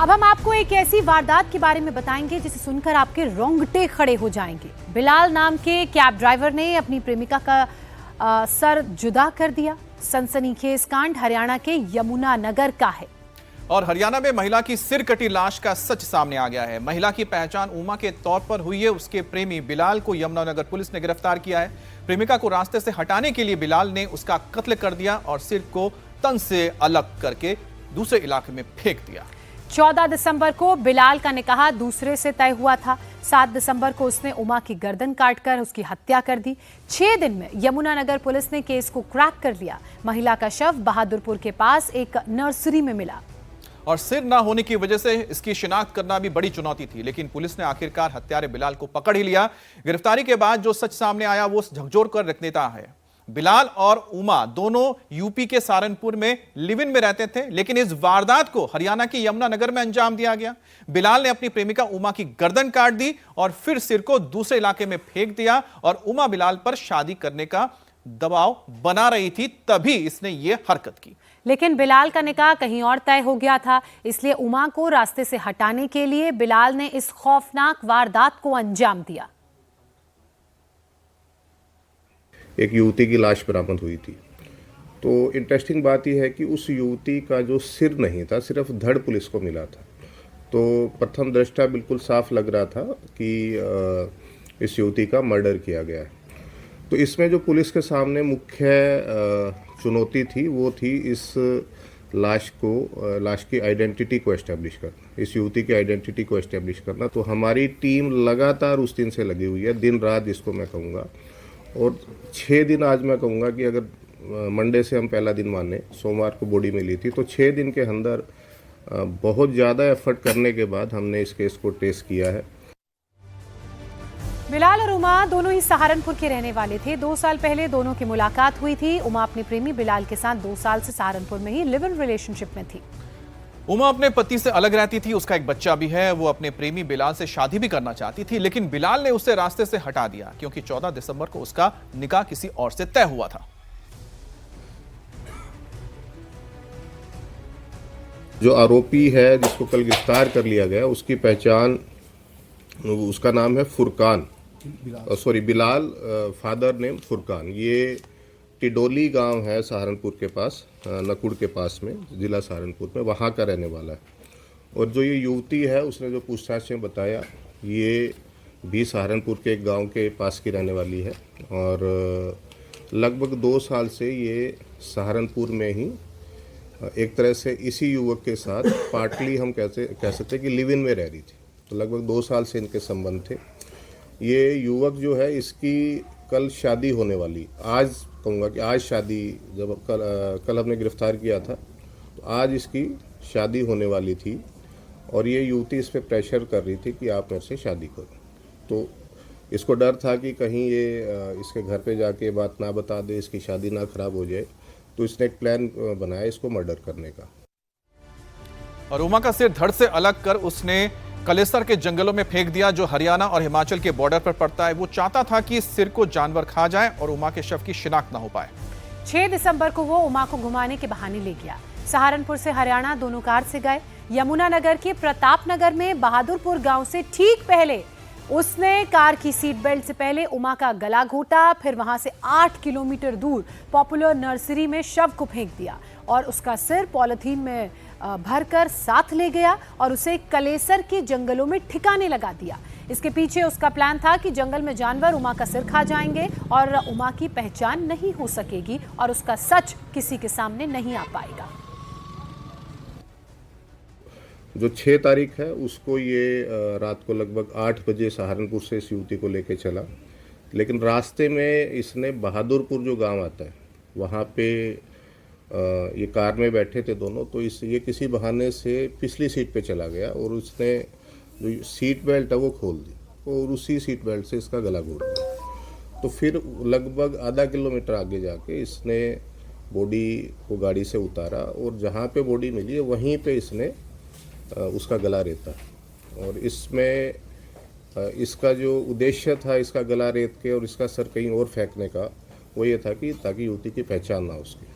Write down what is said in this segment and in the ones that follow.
अब हम आपको एक ऐसी वारदात के बारे में बताएंगे जिसे सुनकर आपके रोंगटे खड़े हो जाएंगे। बिलाल नाम के कैब ड्राइवर ने अपनी प्रेमिका का सर जुदा कर दिया। सनसनीखेज कांड हरियाणा के यमुनानगर का है और हरियाणा में महिला की सिर कटी लाश का सच सामने आ गया है। महिला की पहचान उमा के तौर पर हुई है। उसके प्रेमी बिलाल को यमुनानगर पुलिस ने गिरफ्तार किया है। प्रेमिका को रास्ते से हटाने के लिए बिलाल ने उसका कत्ल कर दिया और सिर को तन से अलग करके दूसरे इलाके में फेंक दिया। 14 दिसंबर को बिलाल का निकाह दूसरे से तय हुआ था। 7 दिसंबर को उसने उमा की गर्दन काटकर उसकी हत्या कर दी। 6 दिन में यमुनानगर पुलिस ने केस को क्रैक कर लिया। महिला का शव बहादुरपुर के पास एक नर्सरी में मिला और सिर न होने की वजह से इसकी शिनाख्त करना भी बड़ी चुनौती थी, लेकिन पुलिस ने आखिरकार हत्यारे बिलाल को पकड़ ही लिया। गिरफ्तारी के बाद जो सच सामने आया वो झकझोर कर रख देता है। बिलाल और उमा दोनों यूपी के सहारनपुर में लिव इन में रहते थे, लेकिन इस वारदात को हरियाणा के यमुनानगर में अंजाम दिया गया। बिलाल ने अपनी प्रेमिका उमा की गर्दन काट दी और फिर सिर को दूसरे इलाके में फेंक दिया और उमा बिलाल पर शादी करने का दबाव बना रही थी, तभी इसने ये हरकत की। लेकिन बिलाल का निकाह कहीं और तय हो गया था, इसलिए उमा को रास्ते से हटाने के लिए बिलाल ने इस खौफनाक वारदात को अंजाम दिया। एक युवती की लाश बरामद हुई थी। तो इंटरेस्टिंग बात यह है कि उस युवती का जो सिर नहीं था, सिर्फ धड़ पुलिस को मिला था। तो प्रथम दृष्टया बिल्कुल साफ लग रहा था कि इस युवती का मर्डर किया गया है। तो इसमें जो पुलिस के सामने मुख्य चुनौती थी वो थी इस लाश की आइडेंटिटी को एस्टेब्लिश करना, इस युवती की आइडेंटिटी को एस्टेब्लिश करना। तो हमारी टीम लगातार उस दिन से लगी हुई है, दिन रात इसको मैं कहूँगा। और 6 दिन आज मैं कहूँगा कि अगर मंडे से हम पहला दिन माने, सोमवार को बॉडी मिली थी, तो 6 दिन के अंदर बहुत ज़्यादा एफर्ट करने के बाद हमने इस केस को ट्रेस किया है। बिलाल और उमा दोनों ही सहारनपुर के रहने वाले थे। 2 साल पहले दोनों की मुलाकात हुई थी। उमा अपने प्रेमी बिलाल के साथ 2 साल से सहारनपुर में ही लिव इन रिलेशनशिप में थी। उमा अपने पति से अलग रहती थी, उसका एक बच्चा भी है। वो अपने प्रेमी बिलाल से शादी भी करना चाहती थी, लेकिन बिलाल ने उसे रास्ते से हटा दिया क्योंकि 14 दिसंबर को उसका निकाह किसी और से तय हुआ था। जो आरोपी है जिसको कल गिरफ्तार कर लिया गया, उसकी पहचान, उसका नाम है फुरकान, बिलाल, फादर नेम फुरकान। ये टिडोली गांव है सहारनपुर के पास, नकुड़ के पास में, ज़िला सहारनपुर में, वहाँ का रहने वाला है। और जो ये युवती है उसने जो पूछताछ में बताया, ये भी सहारनपुर के एक गांव के पास की रहने वाली है और लगभग 2 साल से ये सहारनपुर में ही एक तरह से इसी युवक के साथ पार्टली हम कह सकते हैं कि लिव इन में रह रही थी। तो लगभग 2 साल से इनके संबंध थे। ये युवक जो है, इसकी कल शादी होने वाली, आज कहूँगा कि आज शादी, जब कल हमने गिरफ्तार किया था तो आज इसकी शादी होने वाली थी और ये युवती इस पर प्रेशर कर रही थी कि आप मेरे से शादी करो। तो इसको डर था कि कहीं ये इसके घर पे जाके बात ना बता दे, इसकी शादी ना खराब हो जाए, तो इसने एक प्लान बनाया इसको मर्डर करने का। और उमा का सिर धड़ से अलग कर उसने कलेसर के जंगलों में फेंक दिया, जो हरियाणा और हिमाचल के बॉर्डर पर पड़ता है। वो चाहता था कि सिर को जानवर खा जाए और उमा के शव की शिनाख्त ना हो पाए। 6 दिसंबर को वो उमा को घुमाने के बहाने ले गया। सहारनपुर से हरियाणा दोनों कार से गए। यमुनानगर के प्रतापनगर में बहादुरपुर गांव से ठीक पहले उसने कार की सीट बेल्ट से पहले उमा का गला घोटा, फिर वहां से 8 किलोमीटर दूर पॉपुलर नर्सरी में शव को फेंक दिया और उसका सिर पॉलिथीन में भरकर साथ ले गया और उसे कलेसर के जंगलों में ठिकाने लगा दिया। इसके पीछे उसका प्लान था कि जंगल में जानवर उमा का सिर खा जाएंगे और उमा की पहचान नहीं हो सकेगी और उसका सच किसी के सामने नहीं आ पाएगा। जो 6 तारीख है उसको ये रात को लगभग 8 बजे सहारनपुर से इस युवती को लेके चला, लेकिन रास्ते में इसने बहादुरपुर जो गांव आता है वहाँ पे ये कार में बैठे थे दोनों, तो ये किसी बहाने से पिछली सीट पे चला गया और उसने जो सीट बेल्ट है वो खोल दी और उसी सीट बेल्ट से इसका गला घोट दिया। तो फिर लगभग आधा किलोमीटर आगे जाके इसने बॉडी को गाड़ी से उतारा और जहाँ पे बॉडी मिली है वहीं पे इसने उसका गला रेता और इसमें इसका जो उद्देश्य था इसका गला रेत के और इसका सर कहीं और फेंकने का, वो ये था कि ताकि युवती की पहचान ना हो सके।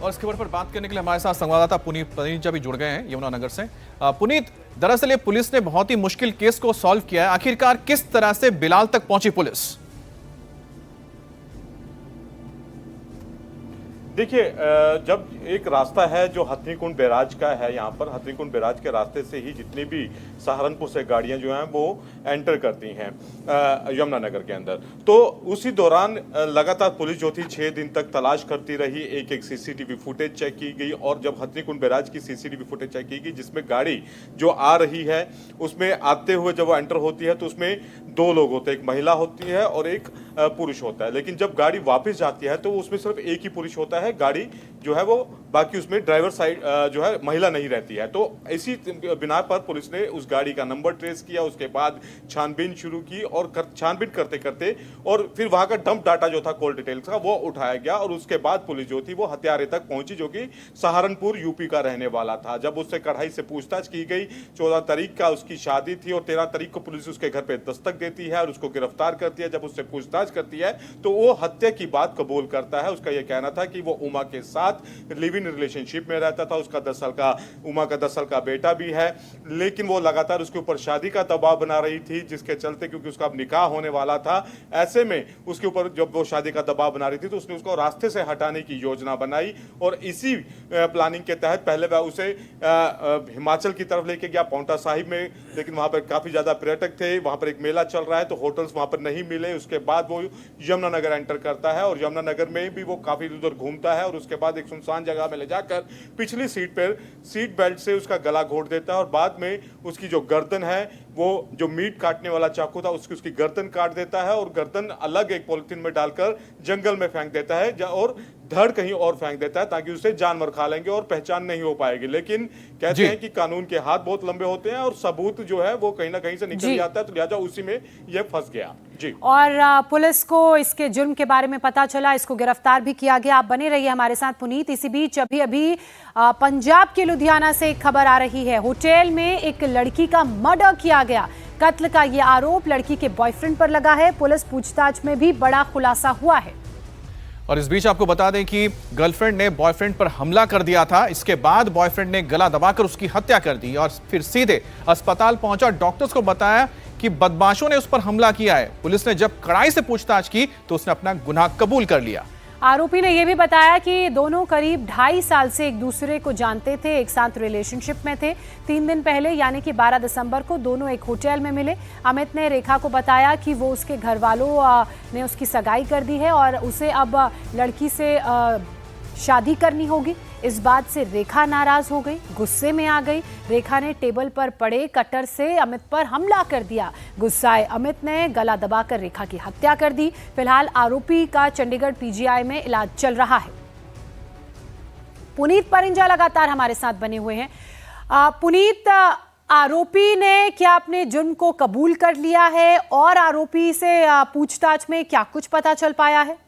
और इस खबर पर बात करने के लिए हमारे साथ संवाददाता पुनीत पनीजा भी जुड़ गए हैं यमुनानगर से। पुनीत, दरअसल ये पुलिस ने बहुत ही मुश्किल केस को सॉल्व किया है, आखिरकार किस तरह से बिलाल तक पहुंची पुलिस? देखिए, जब एक रास्ता है जो हथनीकुंड बैराज का है, यहाँ पर हथनीकुंड बैराज के रास्ते से ही जितनी भी सहारनपुर से गाड़ियां जो हैं वो एंटर करती हैं यमुनानगर के अंदर, तो उसी दौरान लगातार पुलिस जो थी 6 दिन तक तलाश करती रही। एक एक सीसीटीवी फुटेज चेक की गई और जब हथनीकुंड बैराज की सीसीटीवी फुटेज चेक की गई जिसमें गाड़ी जो आ रही है उसमें आते हुए जब वो एंटर होती है तो उसमें 2 लोग होते हैं, एक महिला होती है और एक पुरुष होता है। लेकिन जब गाड़ी वापस जाती है तो उसमें सिर्फ एक ही पुरुष होता है, गाड़ी जो है वो बाकी उसमें ड्राइवर साइड जो है महिला नहीं रहती है। तो इसी बिना पर पुलिस ने उस गाड़ी का नंबर ट्रेस किया, उसके बाद छानबीन शुरू की और छानबीन करते करते और फिर वहां का डंप डाटा जो था कॉल डिटेल्स का वो उठाया गया और उसके बाद पुलिस जो थी वो हत्यारे तक पहुंची जो कि सहारनपुर यूपी का रहने वाला था। जब उससे कड़ाई से पूछताछ की गई, 14 तारीख का उसकी शादी थी और 13 तारीख को पुलिस उसके घर पे दस्तक देती है और उसको गिरफ्तार करती है। जब उससे पूछताछ करती है तो वो हत्या की बात कबूल करता है। उसका यह कहना था कि वो उमा के साथ लिव इन रिलेशनशिप में रहता था, उसका 10 साल का उमा का 10 साल का बेटा भी है, लेकिन वो लगातार उसके ऊपर शादी का दबाव बना रही थी जिसके चलते क्योंकि उसका अब निकाह होने वाला था, ऐसे में उसके ऊपर जब वो शादी का दबाव बना रही थी तो उसने उसको रास्ते से हटाने की योजना बनाई और इसी प्लानिंग के तहत पहले वह उसे हिमाचल की तरफ लेके गया पांवटा साहिब में, लेकिन वहां पर काफी ज्यादा पर्यटक थे, वहां पर एक मेला चल रहा है तो होटल्स वहां पर नहीं मिले। उसके बाद वो यमुनानगर एंटर करता है और यमुनानगर में भी वो काफी उधर घूमता है और उसके बाद एक सुनसान जगह में ले जाकर पिछली सीट पर सीट बेल्ट से उसका गला घोट देता है और बाद में उसकी जो गर्दन है वो जो मीट काटने वाला चाकू था उसकी गर्दन काट देता है और गर्दन अलग एक पॉलिथीन में डालकर जंगल में फेंक देता है और धड़ कहीं और फेंक देता है ताकि उसे जानवर खा लेंगे और पहचान नहीं हो पाएगी। लेकिन कहते हैं कि कानून के हाथ बहुत लंबे होते हैं और सबूत जो है वो कहीं ना कहीं से निकल जाता है, तो लिहाजा उसी में ये फंस गया। जी, और पुलिस को इसके जुर्म के बारे में पता चला, इसको गिरफ्तार भी किया गया। आप बने रहिए हमारे साथ पुनीत। इसी बीच अभी पंजाब के लुधियाना से एक खबर आ रही है। होटल में एक लड़की का मर्डर किया गया। कत्ल का ये आरोप लड़की के बॉयफ्रेंड पर लगा है। पुलिस पूछताछ में भी बड़ा खुलासा हुआ है। और इस बीच आपको बता दें कि गर्लफ्रेंड ने बॉयफ्रेंड पर हमला कर दिया था। इसके बाद बॉयफ्रेंड ने गला दबाकर उसकी हत्या कर दी और फिर सीधे अस्पताल पहुंचा। डॉक्टर्स को बताया कि बदमाशों ने उस पर हमला किया है। पुलिस ने जब कड़ाई से पूछताछ की तो उसने अपना गुनाह कबूल कर लिया। आरोपी ने यह भी बताया कि दोनों करीब 2.5 साल से एक दूसरे को जानते थे, एक साथ रिलेशनशिप में थे। 3 दिन पहले यानी कि 12 दिसंबर को दोनों एक होटल में मिले। अमित ने रेखा को बताया कि वो उसके घर वालों ने उसकी सगाई कर दी है और उसे अब लड़की से शादी करनी होगी। इस बात से रेखा नाराज हो गई, गुस्से में आ गई। रेखा ने टेबल पर पड़े कटर से अमित पर हमला कर दिया। गुस्साए अमित ने गला दबाकर रेखा की हत्या कर दी। फिलहाल आरोपी का चंडीगढ़ पीजीआई में इलाज चल रहा है। पुनीत परिंजा लगातार हमारे साथ बने हुए हैं। पुनीत, आरोपी ने क्या अपने जुर्म को कबूल कर लिया है और आरोपी से पूछताछ में क्या कुछ पता चल पाया है?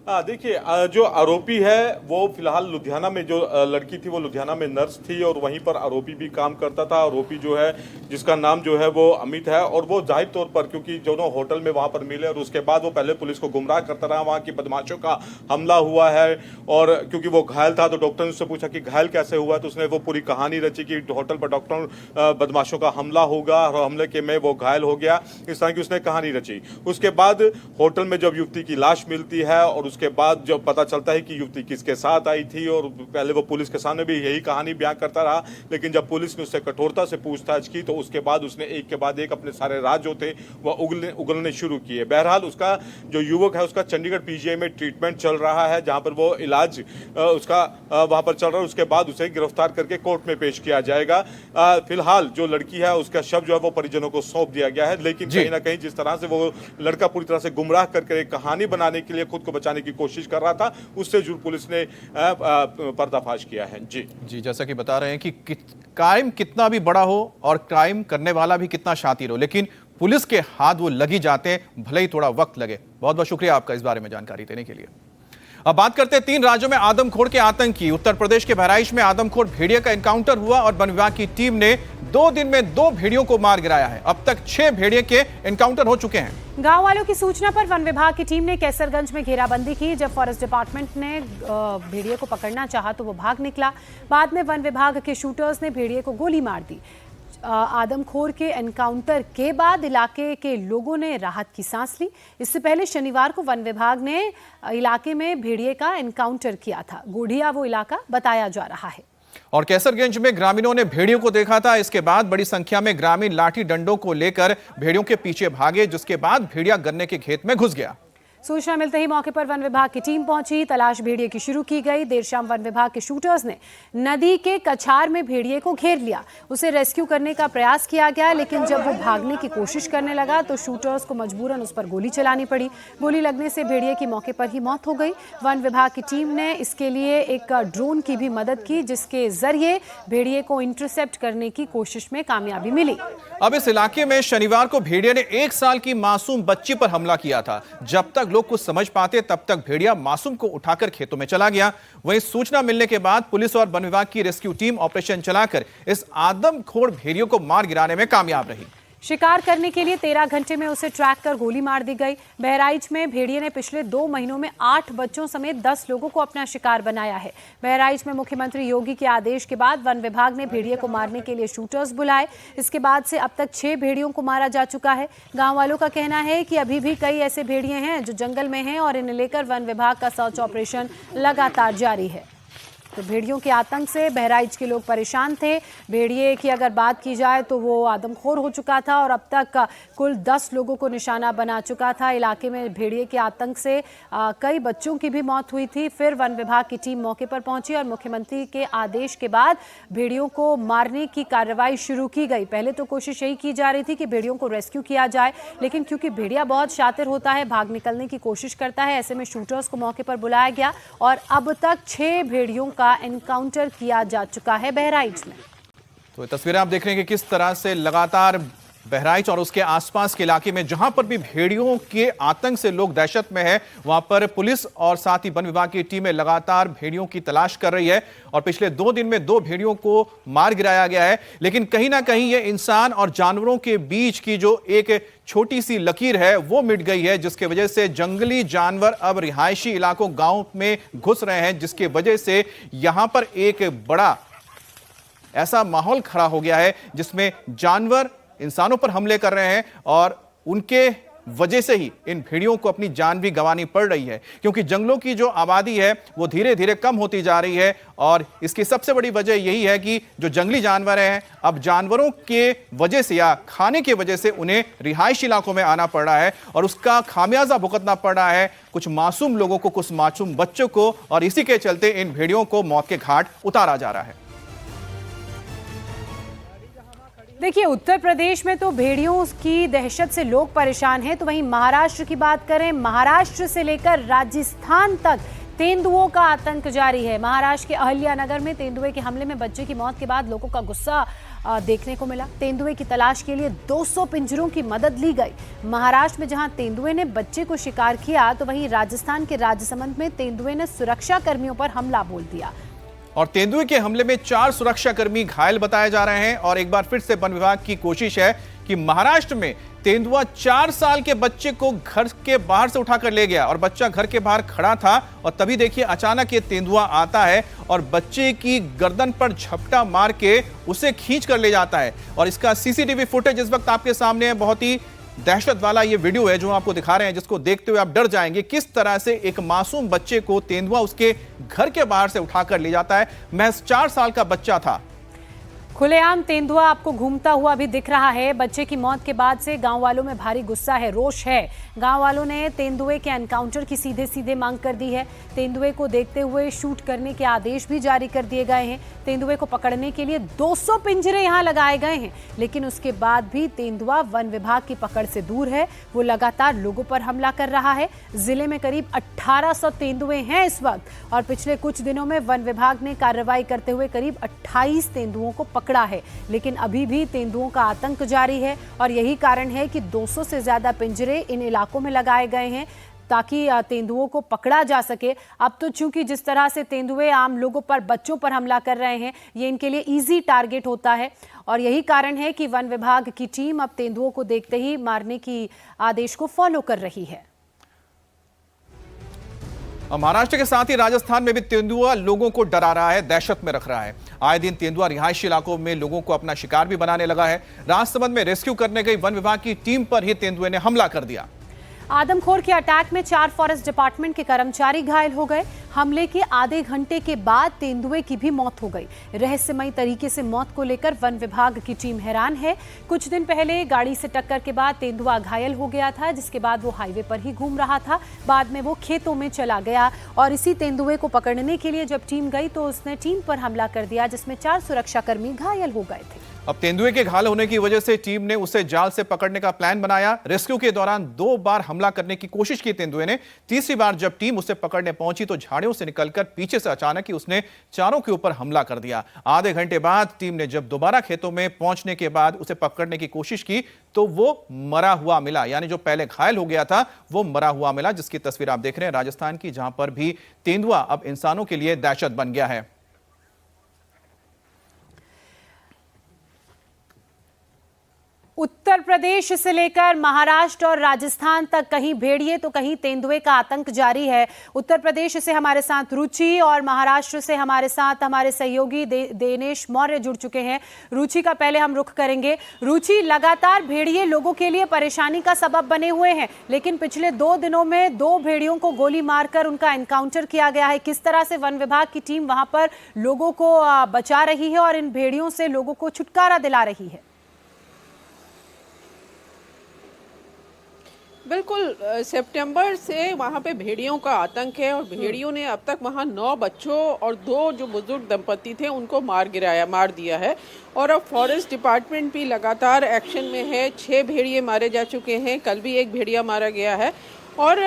देखिए, जो आरोपी है वो फिलहाल लुधियाना में, जो लड़की थी वो लुधियाना में नर्स थी और वहीं पर आरोपी भी काम करता था। आरोपी जो है जिसका नाम जो है वो अमित है और वो जाहिर तौर पर क्योंकि दोनों होटल में वहां पर मिले और उसके बाद वो पहले पुलिस को गुमराह करता रहा, वहां की बदमाशों का हमला हुआ है और क्योंकि वो घायल था तो डॉक्टर ने उससे पूछा कि घायल कैसे हुआ, तो उसने वो पूरी कहानी रची कि होटल पर डॉक्टर बदमाशों का हमला होगा और हमले के में वो घायल हो गया, इस तरह की उसने कहानी रची। उसके बाद होटल में जब युवती की लाश मिलती है और उसके बाद जब पता चलता है कि युवती किसके साथ आई थी और पहले वो पुलिस के सामने भी यही कहानी बयां करता रहा, लेकिन जब पुलिस ने उससे कठोरता से पूछताछ की तो उसके बाद उसने एक के बाद एक अपने सारे राज जो थे वह उगलने शुरू किए। बहरहाल उसका जो युवक है उसका चंडीगढ़ पीजीआई में ट्रीटमेंट चल रहा है जहां पर वो इलाज उसका वहां पर चल रहा है। उसके बाद उसे गिरफ्तार करके कोर्ट में पेश किया जाएगा। फिलहाल जो लड़की है उसका शव जो है वो परिजनों को सौंप दिया गया है, लेकिन कहीं ना कहीं जिस तरह से वो लड़का पूरी तरह से गुमराह करके एक कहानी बनाने के लिए खुद को बचाने की कोशिश कर रहा था, उससे जुड़ पुलिस ने पर्दाफाश किया है। जी, जैसा कि बता रहे हैं कि क्राइम कितना भी बड़ा हो और क्राइम करने वाला भी कितना शातिर हो, लेकिन पुलिस के हाथ वो लगी जाते हैं, भले ही थोड़ा वक्त लगे। बहुत बहुत शुक्रिया आपका इस बारे में जानकारी देने के लिए। अब बात करते हैं 3 राज्यों में आदमखोर के आतंक की। उत्तर प्रदेश के बहराइच में आदमखोर भेड़िए का एनकाउंटर हुआ और वन विभाग की टीम ने 2 दिन में 2 भेड़ियों को मार गिराया है। अब तक 6 भेड़िए के एनकाउंटर हो चुके हैं। गांव वालों की सूचना पर वन विभाग की टीम ने कैसरगंज में घेराबंदी की। जब फॉरेस्ट डिपार्टमेंट ने भेड़िए को पकड़ना चाहा तो वो भाग निकला। बाद में वन विभाग के शूटर्स ने भेड़िए को गोली मार दी। आदमखोर के एनकाउंटर के बाद इलाके के लोगों ने राहत की सांस ली। इससे पहले शनिवार को वन विभाग ने इलाके में भेड़िए का एनकाउंटर किया था। गोढ़िया वो इलाका बताया जा रहा है। और कैसरगंज में ग्रामीणों ने भेड़ियों को देखा था। इसके बाद बड़ी संख्या में ग्रामीण लाठी डंडों को लेकर भेड़ियों के पीछे भागे, जिसके बाद भेड़िया गन्ने के खेत में घुस गया। सूचना मिलते ही मौके पर वन विभाग की टीम पहुंची। तलाश भेड़िए की शुरू की गई। देर शाम वन विभाग के शूटर्स ने नदी के कछार में भेड़िए को घेर लिया। उसे रेस्क्यू करने का प्रयास किया गया, लेकिन जब वो भागने की कोशिश करने लगा तो शूटर्स को मजबूरन उस पर गोली चलानी पड़ी। गोली लगने से भेड़िए की मौके पर ही मौत हो गई। वन विभाग की टीम ने इसके लिए एक ड्रोन की भी मदद की, जिसके जरिए भेड़िए को इंटरसेप्ट करने की कोशिश में कामयाबी मिली। अब इस इलाके में शनिवार को भेड़िया ने 1 साल की मासूम बच्ची पर हमला किया था। जब तक लोग कुछ समझ पाते तब तक भेड़िया मासूम को उठाकर खेतों में चला गया। वहीं सूचना मिलने के बाद पुलिस और वन विभाग की रेस्क्यू टीम ऑपरेशन चलाकर इस आदमखोर भेड़ियों को मार गिराने में कामयाब रही। शिकार करने के लिए 13 घंटे में उसे ट्रैक कर गोली मार दी गई। बहराइच में भेड़िए ने पिछले 2 महीनों में 8 बच्चों समेत 10 लोगों को अपना शिकार बनाया है। बहराइच में मुख्यमंत्री योगी के आदेश के बाद वन विभाग ने भेड़िए को मारने के लिए शूटर्स बुलाए। इसके बाद से अब तक 6 भेड़ियों को मारा जा चुका है। गांव वालों का कहना है कि अभी भी कई ऐसे भेड़िए हैं जो जंगल में हैं और इन्हें लेकर वन विभाग का सर्च ऑपरेशन लगातार जारी है। तो भेड़ियों के आतंक से बहराइच के लोग परेशान थे। भेड़िए की अगर बात की जाए तो वो आदमखोर हो चुका था और अब तक कुल 10 लोगों को निशाना बना चुका था। इलाके में भेड़िए के आतंक से कई बच्चों की भी मौत हुई थी। फिर वन विभाग की टीम मौके पर पहुंची और मुख्यमंत्री के आदेश के बाद भेड़ियों को मारने की कार्रवाई शुरू की गई। पहले तो कोशिश यही की जा रही थी कि भेड़ियों को रेस्क्यू किया जाए, लेकिन क्योंकि भेड़िया बहुत शातिर होता है, भाग निकलने की कोशिश करता है, ऐसे में शूटर्स को मौके पर बुलाया गया और अब तक 6 भेड़ियों का एनकाउंटर किया जा चुका है बहराइच में। तो ये तस्वीरें आप देख रहे हैं कि किस तरह से लगातार बहराइच और उसके आसपास के इलाके में जहां पर भी भेड़ियों के आतंक से लोग दहशत में हैं, वहां पर पुलिस और साथ ही वन विभाग की टीमें लगातार भेड़ियों की तलाश कर रही है। और पिछले 2 दिन में 2 भेड़ियों को मार गिराया गया है। लेकिन कहीं ना कहीं ये इंसान और जानवरों के बीच की जो एक छोटी सी लकीर है वो मिट गई है, जिसकी वजह से जंगली जानवर अब रिहायशी इलाकों गांव में घुस रहे हैं, जिसकी वजह से यहां पर एक बड़ा ऐसा माहौल खड़ा हो गया है जिसमें जानवर इंसानों पर हमले कर रहे हैं और उनके वजह से ही इन भेड़ियों को अपनी जान भी गंवानी पड़ रही है, क्योंकि जंगलों की जो आबादी है वो धीरे धीरे कम होती जा रही है। और इसकी सबसे बड़ी वजह यही है कि जो जंगली जानवर हैं अब जानवरों के वजह से या खाने की वजह से उन्हें रिहायशी इलाकों में आना पड़ रहा है और उसका खामियाजा भुगतना पड़ रहा है कुछ मासूम लोगों को, कुछ मासूम बच्चों को। और इसी के चलते इन भेड़ियों को मौत के घाट उतारा जा रहा है। देखिए, उत्तर प्रदेश में तो भेड़ियों की दहशत से लोग परेशान हैं, तो वहीं महाराष्ट्र की बात करें, महाराष्ट्र से लेकर राजस्थान तक तेंदुओं का आतंक जारी है। महाराष्ट्र के अहिल्यानगर में तेंदुए के हमले में बच्चे की मौत के बाद लोगों का गुस्सा देखने को मिला। तेंदुए की तलाश के लिए 200 पिंजरों की मदद ली गई। महाराष्ट्र में जहां तेंदुए ने बच्चे को शिकार किया, तो वहीं राजस्थान के राजसमंद में तेंदुए ने सुरक्षा कर्मियों पर हमला बोल दिया। और तेंदुए के हमले में 4 सुरक्षाकर्मी घायल बताए जा रहे हैं। और एक बार फिर से वन विभाग की कोशिश है कि महाराष्ट्र में तेंदुआ 4 साल के बच्चे को घर के बाहर से उठाकर ले गया और बच्चा घर के बाहर खड़ा था और तभी देखिए अचानक ये तेंदुआ आता है और बच्चे की गर्दन पर झपटा मार के उसे खींच कर ले जाता है। और इसका सीसीटीवी फुटेज इस वक्त आपके सामने है। बहुत ही दहशत वाला ये वीडियो है जो आपको दिखा रहे हैं, जिसको देखते हुए आप डर जाएंगे किस तरह से एक मासूम बच्चे को तेंदुआ उसके घर के बाहर से उठाकर ले जाता है। महज 4 साल का बच्चा था। खुलेआम तेंदुआ आपको घूमता हुआ भी दिख रहा है। बच्चे की मौत के बाद से गांव वालों में भारी गुस्सा है, रोष है। गांव वालों ने तेंदुए के एनकाउंटर की सीधे मांग कर दी है। तेंदुए को देखते हुए शूट करने के आदेश भी जारी कर दिए गए हैं। तेंदुए को पकड़ने के लिए 200 पिंजरे यहां लगाए गए हैं, लेकिन उसके बाद भी तेंदुआ वन विभाग की पकड़ से दूर है। वो लगातार लोगों पर हमला कर रहा है। जिले में करीब 1800 तेंदुए हैं इस वक्त और पिछले कुछ दिनों में वन विभाग ने कार्रवाई करते हुए करीब 28 तेंदुओं को पकड़ा है, लेकिन अभी भी तेंदुओं का आतंक जारी है और यही कारण है कि 200 से ज्यादा पिंजरे इन इलाकों में लगाए गए हैं। ताकि तेंदुओं को पकड़ा जा सके। अब तो चूंकि जिस तरह से तेंदुए आम लोगों पर, बच्चों पर हमला कर रहे हैं, ये इनके लिए ईजी टारगेट होता है और यही कारण है कि वन विभाग की टीम अब तेंदुओं को देखते ही मारने की आदेश को फॉलो कर रही है। महाराष्ट्र के साथ ही राजस्थान में भी तेंदुआ लोगों को डरा रहा है, दहशत में रख रहा है। आए दिन तेंदुआ रिहायशी इलाकों में लोगों को अपना शिकार भी बनाने लगा है। राजसमंद में रेस्क्यू करने गई वन विभाग की टीम पर ही तेंदुए ने हमला कर दिया। आदमखोर के अटैक में 4 फॉरेस्ट डिपार्टमेंट के कर्मचारी घायल हो गए। हमले के आधे घंटे के बाद तेंदुए की भी मौत हो गई। रहस्यमयी तरीके से मौत को लेकर वन विभाग की टीम हैरान है। कुछ दिन पहले गाड़ी से टक्कर के बाद तेंदुआ घायल हो गया था, जिसके बाद वो हाईवे पर ही घूम रहा था। बाद में वो खेतों में चला गया और इसी तेंदुए को पकड़ने के लिए जब टीम गई तो उसने टीम पर हमला कर दिया, जिसमें 4 सुरक्षाकर्मी घायल हो गए थे। अब तेंदुए के घायल होने की वजह से टीम ने उसे जाल से पकड़ने का प्लान बनाया। रेस्क्यू के दौरान 2 बार हमला करने की कोशिश की तेंदुए ने। तीसरी बार जब टीम उसे पकड़ने पहुंची तो झाड़ियों से निकलकर पीछे से अचानक ही उसने चारों के ऊपर हमला कर दिया। आधे घंटे बाद टीम ने जब दोबारा खेतों में पहुंचने के बाद उसे पकड़ने की कोशिश की तो वो मरा हुआ मिला, यानी जो पहले घायल हो गया था वो मरा हुआ मिला, जिसकी तस्वीर आप देख रहे हैं राजस्थान की, जहां पर भी तेंदुआ अब इंसानों के लिए दहशत बन गया है। उत्तर प्रदेश से लेकर महाराष्ट्र और राजस्थान तक कहीं भेड़िए तो कहीं तेंदुए का आतंक जारी है। उत्तर प्रदेश से हमारे साथ रुचि और महाराष्ट्र से हमारे साथ हमारे सहयोगी दिनेश मौर्य जुड़ चुके हैं। रुचि का पहले हम रुख करेंगे। रुचि, लगातार भेड़िए लोगों के लिए परेशानी का सबब बने हुए हैं, लेकिन पिछले 2 दिनों में 2 भेड़ियों को गोली मारकर उनका एनकाउंटर किया गया है। किस तरह से वन विभाग की टीम वहां पर लोगों को बचा रही है और इन भेड़ियों से लोगों को छुटकारा दिला रही है? बिल्कुल, सितंबर से वहाँ पे भेड़ियों का आतंक है और भेड़ियों ने अब तक वहाँ 9 बच्चों और 2 जो बुजुर्ग दंपति थे उनको मार दिया है। और अब फॉरेस्ट डिपार्टमेंट भी लगातार एक्शन में है। 6 भेड़िए मारे जा चुके हैं, कल भी एक भेड़िया मारा गया है। और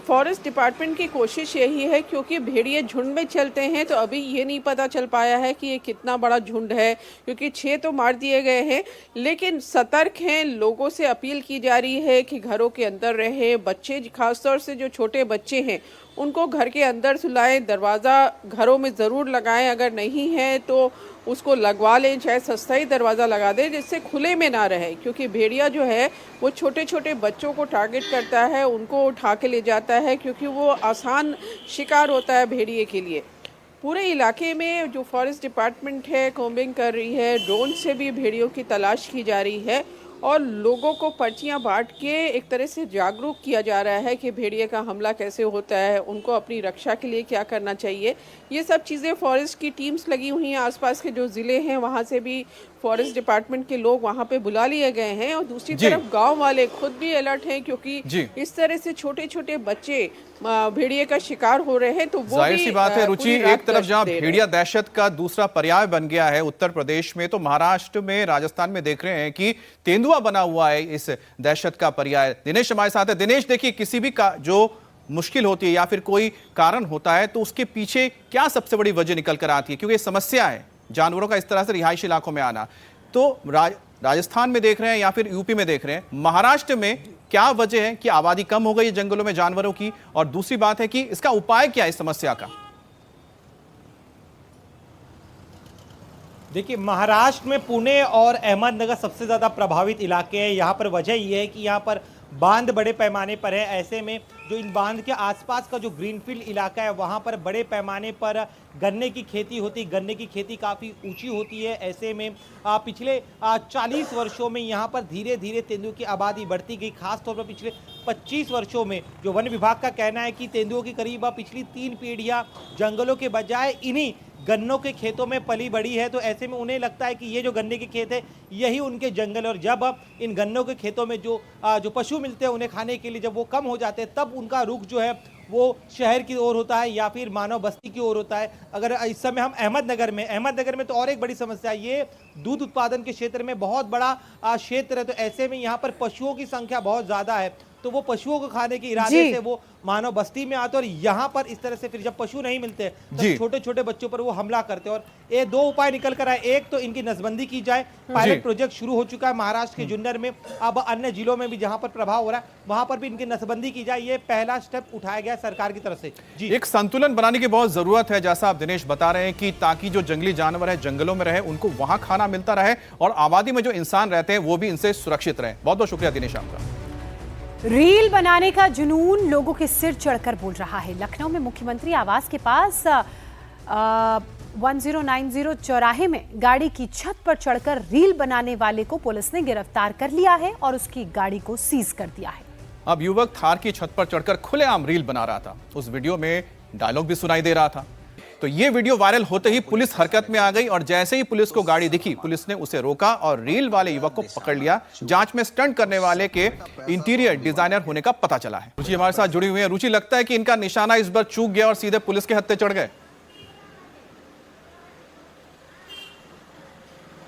फॉरेस्ट डिपार्टमेंट की कोशिश यही है, क्योंकि भेड़िए झुंड में चलते हैं तो अभी ये नहीं पता चल पाया है कि ये कितना बड़ा झुंड है, क्योंकि 6 तो मार दिए गए हैं, लेकिन सतर्क हैं। लोगों से अपील की जा रही है कि घरों के अंदर रहें। बच्चे, खासतौर से जो छोटे बच्चे हैं उनको घर के अंदर सुलाएं। दरवाज़ा घरों में ज़रूर लगाएं, अगर नहीं है तो उसको लगवा लें, चाहे सस्ता ही दरवाज़ा लगा दें जिससे खुले में ना रहे, क्योंकि भेड़िया जो है वो छोटे छोटे बच्चों को टारगेट करता है, उनको उठा के ले जाता है, क्योंकि वो आसान शिकार होता है भेड़िए के लिए। पूरे इलाके में जो फॉरेस्ट डिपार्टमेंट है कॉम्बिंग कर रही है, ड्रोन से भी भेड़ियों की तलाश की जा रही है और लोगों को पर्चियां बांट के एक तरह से जागरूक किया जा रहा है कि भेड़िए का हमला कैसे होता है, उनको अपनी रक्षा के लिए क्या करना चाहिए। ये सब चीज़ें फॉरेस्ट की टीम्स लगी हुई हैं। आसपास के जो ज़िले हैं वहाँ से भी फॉरेस्ट डिपार्टमेंट के लोग वहाँ पे बुला लिए गए हैं और दूसरी तरफ गांव वाले खुद भी अलर्ट हैं, क्योंकि इस तरह से छोटे छोटे बच्चे भेड़िए का शिकार हो रहे हैं। तो वो जाहिर सी बात है रुचि, एक तरफ जहां भेड़िया दहशत का दूसरा पर्याय बन गया है उत्तर प्रदेश में, तो महाराष्ट्र में, राजस्थान में देख रहे हैं कि तेंदुआ बना हुआ है इस दहशत का पर्याय। दिनेश हमारे साथ है। दिनेश, देखिए, किसी भी का जो मुश्किल होती है या फिर कोई कारण होता है तो उसके पीछे क्या सबसे बड़ी वजह निकल कर आती है, क्योंकि समस्या है जानवरों का इस तरह से रिहायशी इलाकों में आना। तो राजस्थान में देख रहे हैं या फिर यूपी में देख रहे हैं, महाराष्ट्र में क्या वजह है कि आबादी कम हो गई है जंगलों में जानवरों की, और दूसरी बात है कि इसका उपाय क्या है इस समस्या का? देखिए, महाराष्ट्र में पुणे और अहमदनगर सबसे ज़्यादा प्रभावित इलाके हैं। यहाँ पर वजह ये है कि यहाँ पर बांध बड़े पैमाने पर है। ऐसे में जो इन बांध के आसपास का जो ग्रीनफील्ड इलाका है वहाँ पर बड़े पैमाने पर गन्ने की खेती होती है। गन्ने की खेती काफ़ी ऊंची होती है। ऐसे में पिछले 40 वर्षों में यहाँ पर धीरे धीरे तेंदुओं की आबादी बढ़ती गई। खासतौर पर पिछले 25 वर्षों में जो वन विभाग का कहना है कि तेंदुओं की करीब पिछली 3 पीढ़ियाँ जंगलों के बजाय इन्हीं गन्नों के खेतों में पली बड़ी है। तो ऐसे में उन्हें लगता है कि ये जो गन्ने के खेत है यही उनके जंगल, और जब इन गन्नों के खेतों में जो पशु मिलते हैं उन्हें खाने के लिए जब वो कम हो जाते हैं तब उनका रुख जो है वो शहर की ओर होता है या फिर मानव बस्ती की ओर होता है। अगर इस समय हम अहमदनगर में तो और एक बड़ी समस्या, ये दूध उत्पादन के क्षेत्र में बहुत बड़ा क्षेत्र है। तो ऐसे में यहाँ पर पशुओं की संख्या बहुत ज़्यादा है। तो वो पशुओं को खाने के इरादे से वो मानव बस्ती में आते और यहाँ पर इस तरह से फिर जब पशु नहीं मिलते तब छोटे छोटे बच्चों पर वो हमला करते। और ये दो उपाय निकल कर आए, एक तो इनकी नसबंदी की जाए, पायलट प्रोजेक्ट शुरू हो चुका है महाराष्ट्र के जुन्नर में, अब अन्य जिलों में भी जहां पर प्रभाव हो रहा है वहां पर भी इनकी नसबंदी की जाए, ये पहला स्टेप उठाया गया सरकार की तरफ से। जी, एक संतुलन बनाने की बहुत जरूरत है, जैसा आप दिनेश बता रहे हैं, कि ताकि जो जंगली जानवर है जंगलों में रहे, उनको वहां खाना मिलता रहे और आबादी में जो इंसान रहते हैं वो भी इनसे सुरक्षित रहे। बहुत बहुत शुक्रिया दिनेश आपका। रील बनाने का जुनून लोगों के सिर चढ़कर बोल रहा है। लखनऊ में मुख्यमंत्री आवास के पास 1090 चौराहे में गाड़ी की छत पर चढ़कर रील बनाने वाले को पुलिस ने गिरफ्तार कर लिया है और उसकी गाड़ी को सीज कर दिया है। अब युवक थार की छत पर चढ़कर खुलेआम रील बना रहा था। उस वीडियो में डायलॉग भी सुनाई दे रहा था। तो ये वीडियो वायरल होते ही पुलिस हरकत में आ गई और जैसे ही पुलिस को गाड़ी दिखी, पुलिस ने उसे रोका और रील वाले युवक को पकड़ लिया। जांच में स्टंट करने वाले के इंटीरियर डिजाइनर होने का पता चला है। रुचि हमारे साथ जुड़ी हुई है। रुचि, लगता है कि इनका निशाना इस बार चूक गया और सीधे पुलिस के हत्थे चढ़ गए।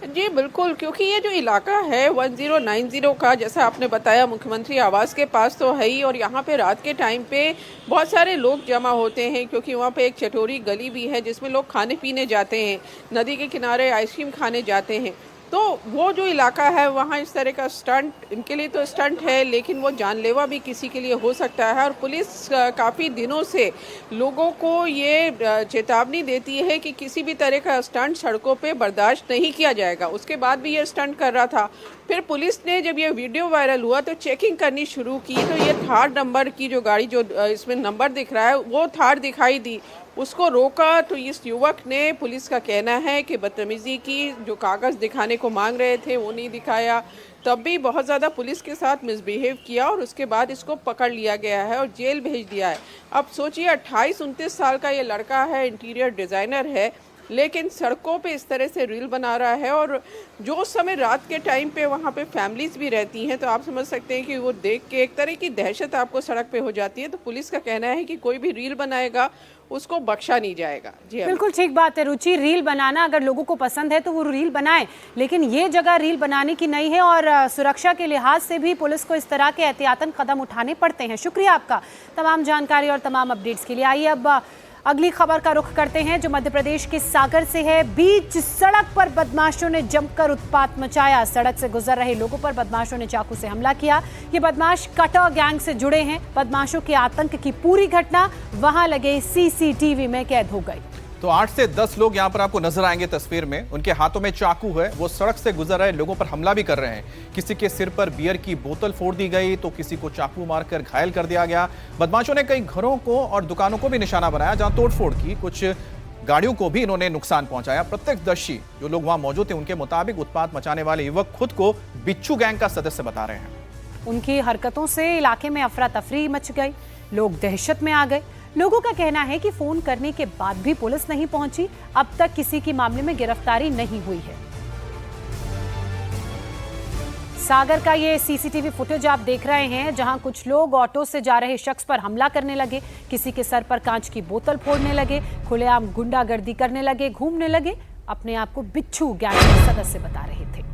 जी बिल्कुल, क्योंकि ये जो इलाका है 1090 का, जैसा आपने बताया मुख्यमंत्री आवास के पास तो है ही, और यहाँ पे रात के टाइम पे बहुत सारे लोग जमा होते हैं क्योंकि वहाँ पे एक चटोरी गली भी है जिसमें लोग खाने पीने जाते हैं, नदी के किनारे आइसक्रीम खाने जाते हैं। तो वो जो इलाका है वहाँ इस तरह का स्टंट, इनके लिए तो स्टंट है लेकिन वो जानलेवा भी किसी के लिए हो सकता है। और पुलिस काफ़ी दिनों से लोगों को ये चेतावनी देती है कि किसी भी तरह का स्टंट सड़कों पे बर्दाश्त नहीं किया जाएगा। उसके बाद भी ये स्टंट कर रहा था। फिर पुलिस ने जब ये वीडियो वायरल हुआ तो चेकिंग करनी शुरू की, तो ये थार नंबर की जो गाड़ी, जो इसमें नंबर दिख रहा है वो थार दिखाई दी, उसको रोका। तो इस युवक ने, पुलिस का कहना है कि बदतमीजी की, जो कागज़ दिखाने को मांग रहे थे वो नहीं दिखाया, तब भी बहुत ज़्यादा पुलिस के साथ मिसबिहेव किया और उसके बाद इसको पकड़ लिया गया है और जेल भेज दिया है। अब सोचिए 28-29 साल का ये लड़का है, इंटीरियर डिज़ाइनर है, लेकिन सड़कों पे इस तरह से रील बना रहा है। और जो उस समय रात के टाइम पे वहाँ पे फैमिलीज भी रहती हैं, तो आप समझ सकते हैं कि वो देख के एक तरह की दहशत आपको सड़क पे हो जाती है। तो पुलिस का कहना है कि कोई भी रील बनाएगा उसको बख्शा नहीं जाएगा। जी बिल्कुल ठीक बात है रुचि, रील बनाना अगर लोगों को पसंद है तो वो रील बनाएं, लेकिन ये जगह रील बनाने की नहीं है और सुरक्षा के लिहाज से भी पुलिस को इस तरह के एहतियातन कदम उठाने पड़ते हैं। शुक्रिया आपका तमाम जानकारी और तमाम अपडेट्स के लिए। आइए अब अगली खबर का रुख करते हैं जो मध्य प्रदेश के सागर से है। बीच सड़क पर बदमाशों ने जमकर उत्पात मचाया। सड़क से गुजर रहे लोगों पर बदमाशों ने चाकू से हमला किया। ये बदमाश कटर गैंग से जुड़े हैं। बदमाशों के आतंक की पूरी घटना वहां लगे सीसीटीवी में कैद हो गई। तो 8 से 10 लोग यहां पर आपको नजर आएंगे तस्वीर में। उनके हाथों में चाकू है, वो सड़क से गुजर रहे लोगों पर हमला भी कर रहे हैं। किसी के सिर पर बियर की बोतल फोड़ दी गई तो किसी को चाकू मारकर घायल कर दिया गया। बदमाशों ने कई घरों को और दुकानों को भी निशाना बनाया जहां तोड़फोड़ की। कुछ गाड़ियों को भी इन्होंने नुकसान पहुंचाया। प्रत्यक्षदर्शी जो लोग वहां मौजूद थे उनके मुताबिक उत्पात मचाने वाले युवक खुद को बिच्छू गैंग का सदस्य बता रहे हैं। उनकी हरकतों से इलाके में अफरा तफरी मच गई, लोग दहशत में आ गए। लोगों का कहना है कि फोन करने के बाद भी पुलिस नहीं पहुंची। अब तक किसी की मामले में गिरफ्तारी नहीं हुई है। सागर का ये सीसीटीवी फुटेज आप देख रहे हैं जहां कुछ लोग ऑटो से जा रहे शख्स पर हमला करने लगे, किसी के सर पर कांच की बोतल फोड़ने लगे, खुलेआम गुंडागर्दी करने लगे, घूमने लगे, अपने आप को बिच्छू गैंग के सदस्य बता रहे थे।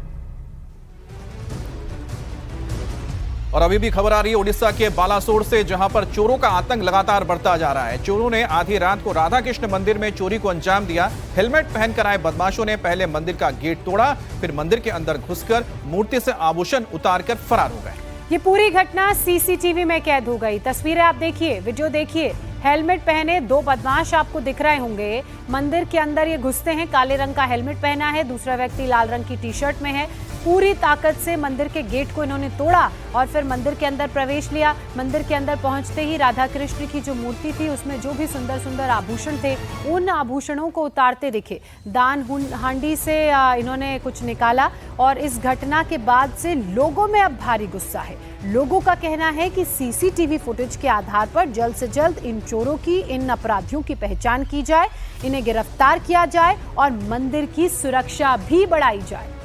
और अभी भी खबर आ रही है उड़ीसा के बालासोर से, जहां पर चोरों का आतंक लगातार बढ़ता जा रहा है। चोरों ने आधी रात को राधा कृष्ण मंदिर में चोरी को अंजाम दिया। हेलमेट पहनकर आए बदमाशों ने पहले मंदिर का गेट तोड़ा, फिर मंदिर के अंदर घुसकर मूर्ति से आभूषण उतारकर फरार हो गए। ये पूरी घटना सीसीटीवी में कैद हो गई। तस्वीरें आप देखिए, वीडियो देखिए। हेलमेट पहने दो बदमाश आपको दिख रहे होंगे। मंदिर के अंदर ये घुसते हैं, काले रंग का हेलमेट पहना है, दूसरा व्यक्ति लाल रंग की टी-शर्ट में है। पूरी ताकत से मंदिर के गेट को इन्होंने तोड़ा और फिर मंदिर के अंदर प्रवेश लिया। मंदिर के अंदर पहुंचते ही राधा कृष्ण की जो मूर्ति थी उसमें जो भी सुंदर सुंदर आभूषण थे उन आभूषणों को उतारते दिखे। दान हांडी से इन्होंने कुछ निकाला और इस घटना के बाद से लोगों में अब भारी गुस्सा है। लोगों का कहना है कि सीसीटीवी फुटेज के आधार पर जल्द से जल्द इन चोरों की, इन अपराधियों की पहचान की जाए, इन्हें गिरफ्तार किया जाए और मंदिर की सुरक्षा भी बढ़ाई जाए।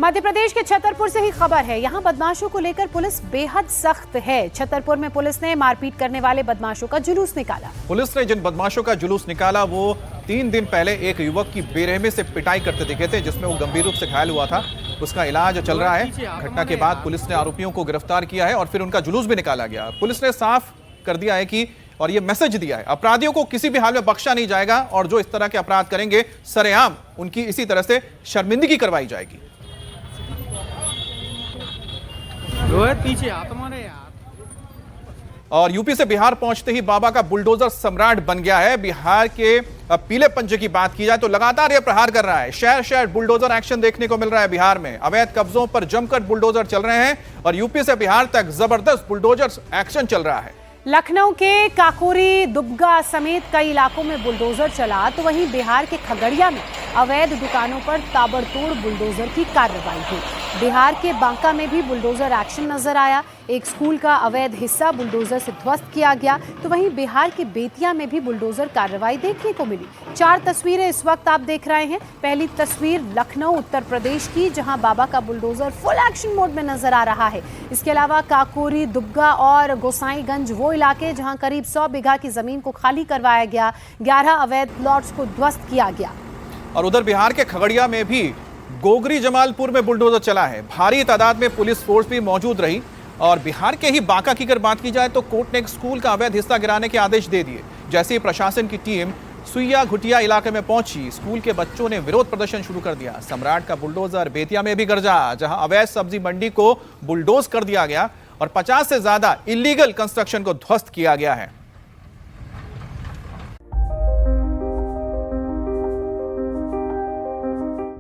मध्य प्रदेश के छतरपुर से ही खबर है। यहाँ बदमाशों को लेकर पुलिस बेहद सख्त है। छतरपुर में पुलिस ने मारपीट करने वाले बदमाशों का जुलूस निकाला। पुलिस ने जिन बदमाशों का जुलूस निकाला वो 3 दिन पहले एक युवक की बेरहमी से पिटाई करते दिखे थे, जिसमें वो गंभीर रूप से घायल हुआ था। उसका इलाज चल रहा है। घटना के बाद पुलिस ने आरोपियों को गिरफ्तार किया है और फिर उनका जुलूस भी निकाला गया। पुलिस ने साफ कर दिया है कि और ये मैसेज दिया है, अपराधियों को किसी भी हाल में बख्शा नहीं जाएगा और जो इस तरह के अपराध करेंगे सरेआम उनकी इसी तरह से शर्मिंदगी करवाई जाएगी। पीछे आ तुम्हारे यार। और यूपी से बिहार पहुंचते ही बाबा का बुलडोजर सम्राट बन गया है। बिहार के पीले पंजे की बात की जाए तो लगातार यह प्रहार कर रहा है। शहर शहर बुलडोजर एक्शन देखने को मिल रहा है। बिहार में अवैध कब्जों पर जमकर बुलडोजर चल रहे हैं और यूपी से बिहार तक जबरदस्त बुलडोजर एक्शन चल रहा है। लखनऊ के काकोरी, दुबगा समेत कई इलाकों में बुलडोजर चला तो वहीं बिहार के खगड़िया में अवैध दुकानों पर ताबड़तोड़ बुलडोजर की कार्रवाई हुई। बिहार के बांका में भी बुलडोजर एक्शन नजर आया। एक स्कूल का अवैध हिस्सा बुलडोजर से ध्वस्त किया गया तो वहीं बिहार के बेतिया में भी बुलडोजर कार्रवाई देखने को मिली। 4 तस्वीरें इस वक्त आप देख रहे हैं। पहली तस्वीर लखनऊ उत्तर प्रदेश की, जहां बाबा का बुलडोजर फुल एक्शन मोड में नजर आ रहा है। इसके अलावा काकोरी, दुबगा और गोसाईगंज वो इलाके जहां करीब 100 बीघा की जमीन को खाली करवाया गया, 11 अवैध प्लॉट्स को ध्वस्त किया गया। और उधर बिहार के खगड़िया में भी गोगरी जमालपुर में बुलडोजर चला है। भारी तादाद में पुलिस फोर्स भी मौजूद रही। और बिहार के ही बांका की अगर बात की जाए तो कोर्ट ने एक स्कूल का अवैध हिस्सा गिराने के आदेश दे दिए। जैसे ही प्रशासन की टीम सुइया घुटिया इलाके में पहुंची, स्कूल के बच्चों ने विरोध प्रदर्शन शुरू कर दिया। सम्राट का बुलडोजर बेतिया में भी गरजा, जहां अवैध सब्जी मंडी को बुलडोज कर दिया गया और 50 से ज्यादा इलीगल कंस्ट्रक्शन को ध्वस्त किया गया है।